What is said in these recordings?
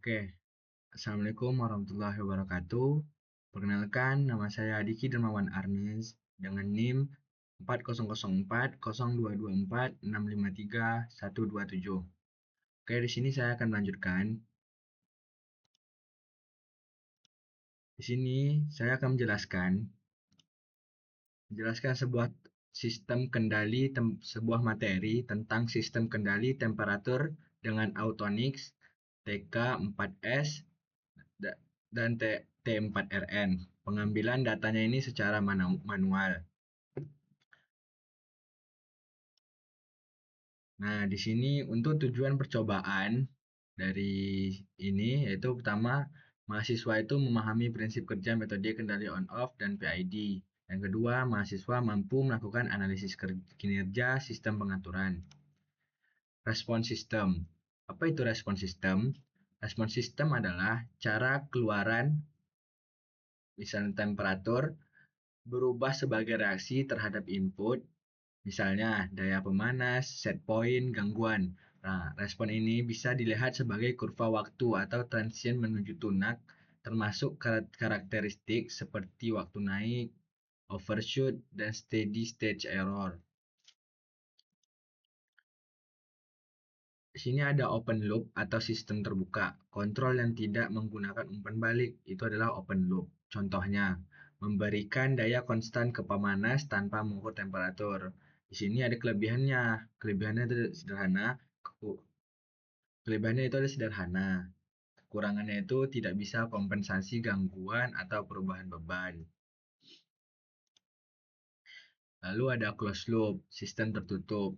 Oke, Assalamualaikum warahmatullahi wabarakatuh. Perkenalkan, nama saya Diki Dermawan Arnis dengan NIM 40040224653127. Oke, di sini saya akan melanjutkan. Di sini saya akan menjelaskan sebuah materi tentang sistem kendali temperatur dengan Autonix TK4S dan T4RN. Pengambilan datanya ini secara manual. Nah, di sini untuk tujuan percobaan dari ini yaitu pertama, mahasiswa itu memahami prinsip kerja metode kendali on-off dan PID. Yang kedua, mahasiswa mampu melakukan analisis kinerja sistem pengaturan. Respon sistem. Apa itu respon sistem? Respon sistem adalah cara keluaran misalnya temperatur berubah sebagai reaksi terhadap input, misalnya daya pemanas, set point, gangguan. Nah, respon ini bisa dilihat sebagai kurva waktu atau transient menuju tunak, termasuk karakteristik seperti waktu naik, overshoot, dan steady state error. Di sini ada open loop atau sistem terbuka. Kontrol yang tidak menggunakan umpan balik itu adalah open loop. Contohnya, memberikan daya konstan ke pemanas tanpa mengukur temperatur. Di sini ada kelebihannya. Kelebihannya itu sederhana. Kelebihannya itu ada sederhana. Kekurangannya itu tidak bisa kompensasi gangguan atau perubahan beban. Lalu ada closed loop, sistem tertutup.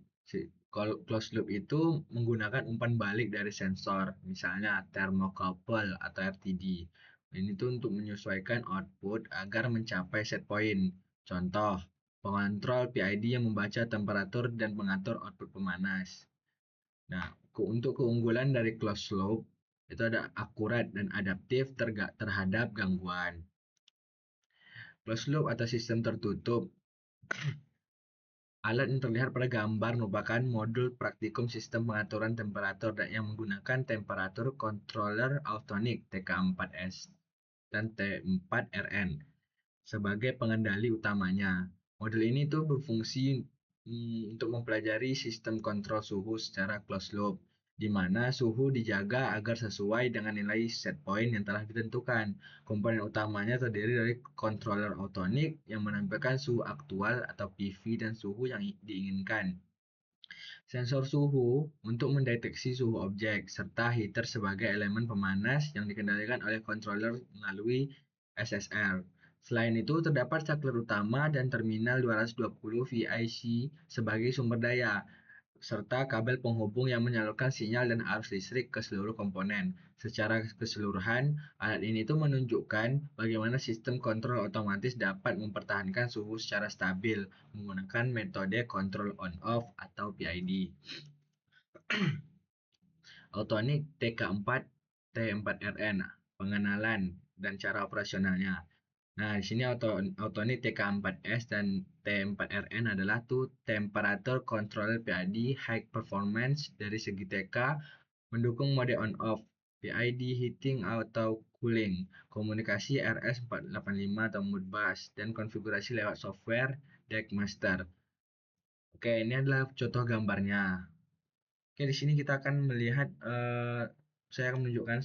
Closed loop itu menggunakan umpan balik dari sensor, misalnya thermocouple atau RTD. Ini tuh untuk menyesuaikan output agar mencapai set point. Contoh, pengontrol PID yang membaca temperatur dan mengatur output pemanas. Nah, untuk keunggulan dari closed loop, itu ada akurat dan adaptif terhadap gangguan. Closed loop atau sistem tertutup. Alat yang terlihat pada gambar merupakan modul praktikum sistem pengaturan temperatur yang menggunakan temperatur controller Autonix TK4S dan T4RN sebagai pengendali utamanya. Modul ini tuh berfungsi untuk mempelajari sistem kontrol suhu secara closed loop, di mana suhu dijaga agar sesuai dengan nilai set point yang telah ditentukan. Komponen utamanya terdiri dari controller Autonix yang menampilkan suhu aktual atau PV dan suhu yang diinginkan. Sensor suhu untuk mendeteksi suhu objek, serta heater sebagai elemen pemanas yang dikendalikan oleh controller melalui SSR. Selain itu, terdapat saklar utama dan terminal 220 VIC sebagai sumber daya, serta kabel penghubung yang menyalurkan sinyal dan arus listrik ke seluruh komponen. Secara keseluruhan, alat ini tuh menunjukkan bagaimana sistem kontrol otomatis dapat mempertahankan suhu secara stabil menggunakan metode kontrol on-off atau PID. Autonix TK4 T4RN, pengenalan dan cara operasionalnya. Nah, di sini Autonix TK4S dan T4RN adalah temperature control PID high performance dari segi TK, mendukung mode on-off, PID heating atau cooling, komunikasi RS485 atau Modbus, dan konfigurasi lewat software Deckmaster. Oke, ini adalah contoh gambarnya. Oke, di sini kita akan melihat, saya akan menunjukkan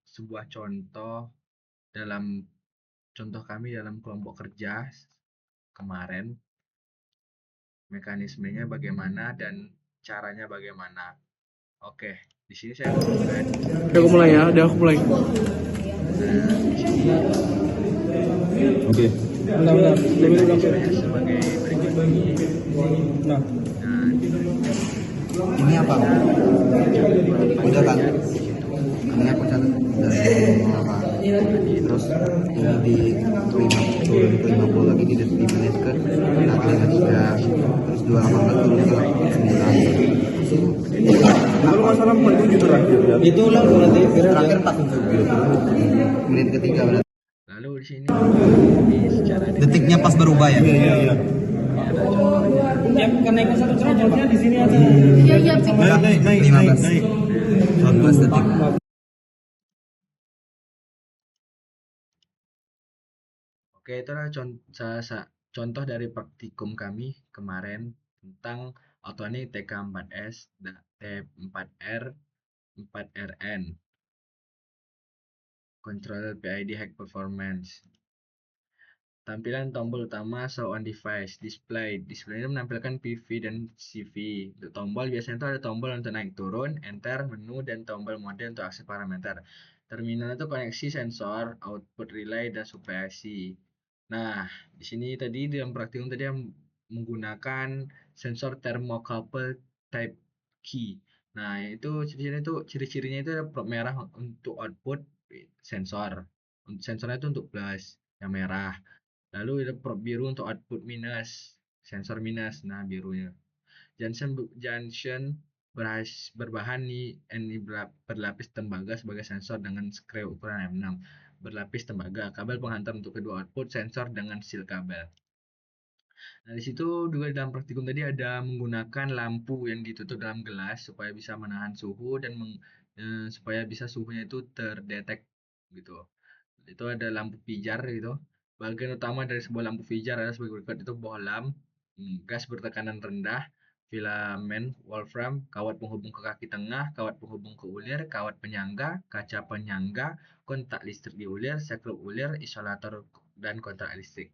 sebuah contoh kami dalam kelompok kerja kemarin. Mekanismenya bagaimana dan caranya bagaimana. Oke, di sini saya menunjukkan. Udah aku mulai ya, udah aku mulai. Nah, di sini. Oke. Bentar. Mekanismenya sebagai berikut ini. Nah, ini apa? Udah kan? Ini aku catat dari apa? Terus ini di 50 lagi di menit ke terus 218 turun ke 9. kalau nggak salah itu gitu terakhir ya. Itu lah berarti terakhir 4 menit ketiga berarti. Lalu di sini secara Detiknya pas berubah ya? Iya. Yang kenaikan satu derajatnya di sini ada. Iya, Naik. 15 detik. Oke, itulah contoh dari praktikum kami kemarin tentang Autonik TK4S, T4R, 4RN, Controller PID High Performance. Tampilan tombol utama show on device, display. Display itu menampilkan PV dan CV. Untuk tombol biasanya itu ada tombol untuk naik turun, enter, menu, dan tombol mode untuk akses parameter. Terminal itu koneksi sensor, output relay, dan supply IC. Nah, di sini tadi dalam praktikum tadi yang menggunakan sensor thermocouple type key. Nah, itu ciri-cirinya itu ada probe merah untuk output sensor. Sensornya itu untuk plus yang merah. Lalu ada probe biru untuk output minus, sensor minus. Nah, birunya. Junction berbahan berlapis tembaga sebagai sensor dengan screw ukuran M6. Berlapis tembaga, kabel penghantar untuk kedua output sensor dengan seal kabel. Nah, di situ juga dalam praktikum tadi ada menggunakan lampu yang ditutup dalam gelas supaya bisa menahan suhu dan supaya bisa suhunya itu terdetek gitu. Itu ada lampu pijar gitu. Bagian utama dari sebuah lampu pijar adalah sebagai berikut, itu bohlam, gas bertekanan rendah, filamen wolfram, kawat penghubung ke kaki tengah, kawat penghubung ke ulir, kawat penyangga, kaca penyangga, kontak listrik di ulir, sekrup ulir, isolator dan kontak listrik.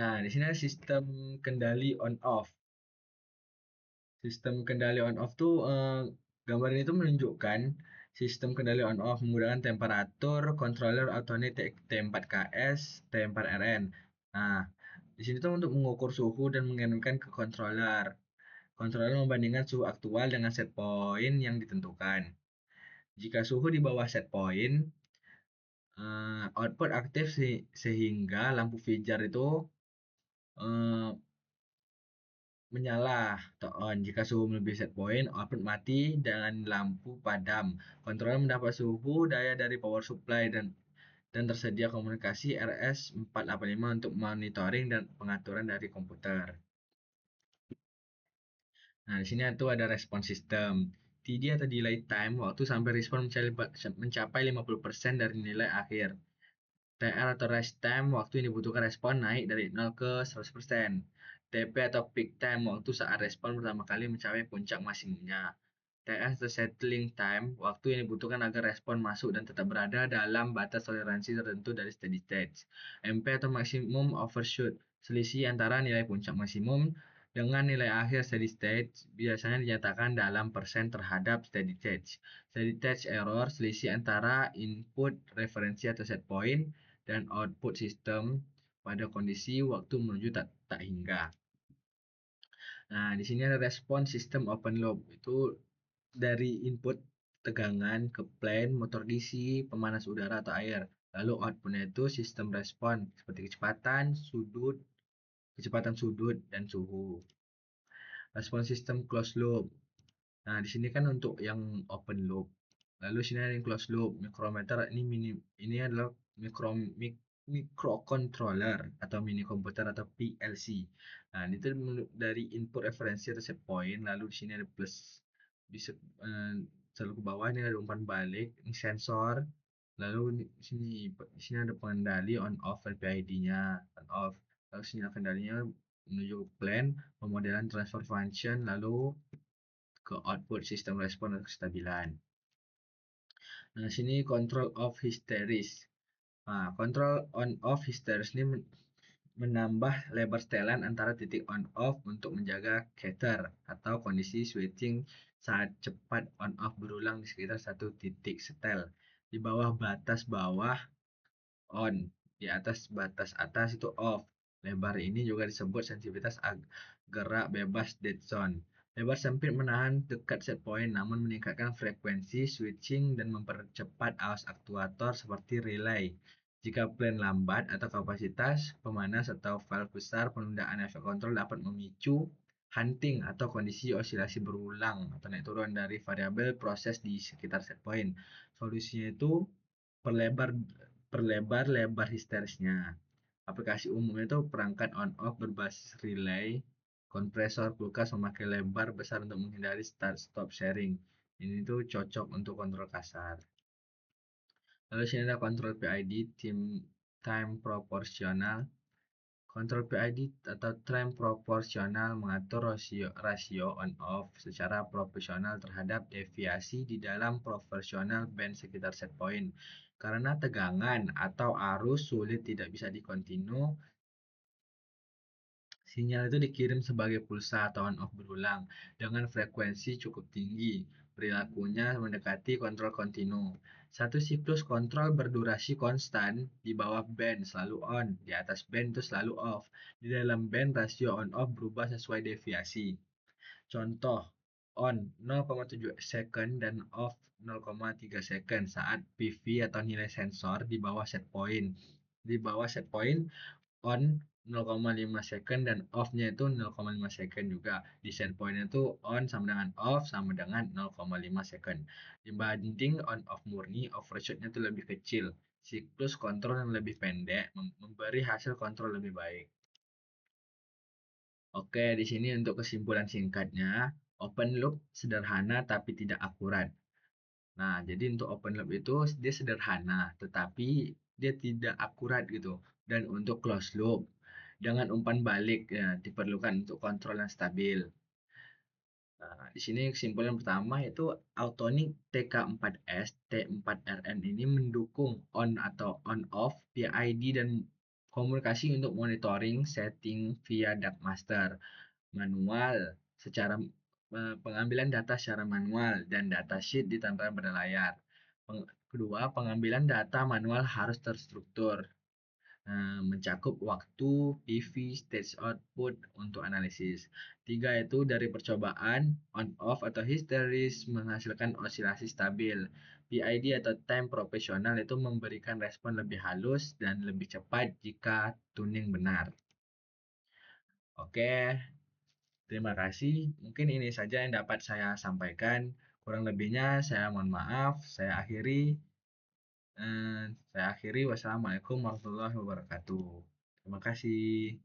Nah, di sini ada sistem kendali on off. Sistem kendali on off tuh gambar ini tuh menunjukkan sistem kendali on off menggunakan temperatur controller Autonik T4KS, T4RN. Nah, di sini tuh untuk mengukur suhu dan mengirimkan ke controller. Controller membandingkan suhu aktual dengan set point yang ditentukan. Jika suhu di bawah set point, output aktif sehingga lampu pijar itu eh, menyala atau on. Jika suhu melebihi set point, output mati dengan lampu padam. Controller mendapat suhu daya dari power supply dan tersedia komunikasi RS485 untuk monitoring dan pengaturan dari komputer. Nah, di sini itu ada respon sistem. TD atau delay time, waktu sampai respon mencapai 50% dari nilai akhir. TR atau rest time, waktu yang dibutuhkan respon naik dari 0 ke 100%. TP atau peak time, waktu saat respon pertama kali mencapai puncak maksimumnya. TS atau settling time, waktu yang dibutuhkan agar respon masuk dan tetap berada dalam batas toleransi tertentu dari steady state. MP atau maximum overshoot, selisih antara nilai puncak maksimum dengan nilai akhir steady state biasanya dinyatakan dalam persen terhadap steady state. Steady state error, selisih antara input referensi atau set point dan output sistem pada kondisi waktu menuju tak hingga. Nah, di sini ada respon sistem open loop. Itu dari input tegangan ke plan, motor DC, pemanas udara atau air. Lalu outputnya itu sistem respon seperti kecepatan sudut, dan suhu. Respon sistem closed loop. Nah, di sini kan untuk yang open loop. Lalu sini ada yang closed loop. Micrometer ini adalah microcontroller atau mini komputer atau PLC. Nah, itu dari input referensi atau set point. Lalu di sini ada plus, bisa selalu ke bawah ini ada umpan balik, ini sensor. Lalu di sini ada pengendali on off PID-nya, on off. Lalu sinyal kendalinya menuju plan, pemodelan transfer function, lalu ke output sistem respon dan kestabilan. Nah, sini control of hysteresis. Nah, control on off hysteresis ini menambah lebar setelan antara titik on off untuk menjaga cater atau kondisi switching saat cepat on off berulang di sekitar satu titik setel. Di bawah batas bawah on, di atas batas atas itu off. Lebar ini juga disebut sensitivitas gerak bebas dead zone. Lebar sempit menahan dekat set point namun meningkatkan frekuensi switching dan mempercepat arus aktuator seperti relay. Jika plan lambat atau kapasitas pemanas atau valve besar, penundaan efek kontrol dapat memicu hunting atau kondisi osilasi berulang atau naik turun dari variabel proses di sekitar set point. Solusinya itu perlebar perlebar lebar histerisnya. Aplikasi umumnya itu perangkat on-off berbasis relay, kompresor kulkas memakai lebar besar untuk menghindari start-stop sharing. Ini tuh cocok untuk kontrol kasar. Lalu sini ada kontrol PID, time proporsional. Kontrol PID atau time proporsional mengatur rasio on-off secara proporsional terhadap deviasi di dalam proporsional band sekitar set point. Karena tegangan atau arus sulit tidak bisa dikontinu, sinyal itu dikirim sebagai pulsa atau on-off berulang dengan frekuensi cukup tinggi. Perilakunya mendekati kontrol kontinu. Satu siklus kontrol berdurasi konstan di bawah band selalu on, di atas band itu selalu off. Di dalam band rasio on-off berubah sesuai deviasi. Contoh, on 0,7 second dan off 0,3 second saat PV atau nilai sensor di bawah set point. Di bawah set point on 0,5 second dan off-nya itu 0,5 second juga. Di set point-nya itu on sama dengan off sama dengan 0,5 second. Dibanding on-off murni, overshoot-nya itu lebih kecil. Siklus kontrol yang lebih pendek memberi hasil kontrol lebih baik. Oke, di sini untuk kesimpulan singkatnya, open loop sederhana tapi tidak akurat. Nah, jadi untuk open loop itu dia sederhana, tetapi dia tidak akurat gitu. Dan untuk closed loop, dengan umpan balik ya, diperlukan untuk kontrol yang stabil. Nah, di sini kesimpulan pertama yaitu Autonic TK4S T4RN ini mendukung on atau on off PID dan komunikasi untuk monitoring setting via dark master manual secara pengambilan data secara manual dan datasheet ditempelkan pada layar. Kedua, pengambilan data manual harus terstruktur, mencakup waktu, PV, stage output untuk analisis. Tiga itu dari percobaan on-off atau histeris menghasilkan osilasi stabil. PID atau time profesional itu memberikan respon lebih halus dan lebih cepat jika tuning benar. Oke, terima kasih. Mungkin ini saja yang dapat saya sampaikan. Kurang lebihnya saya mohon maaf. Saya akhiri. Wassalamualaikum warahmatullahi wabarakatuh. Terima kasih.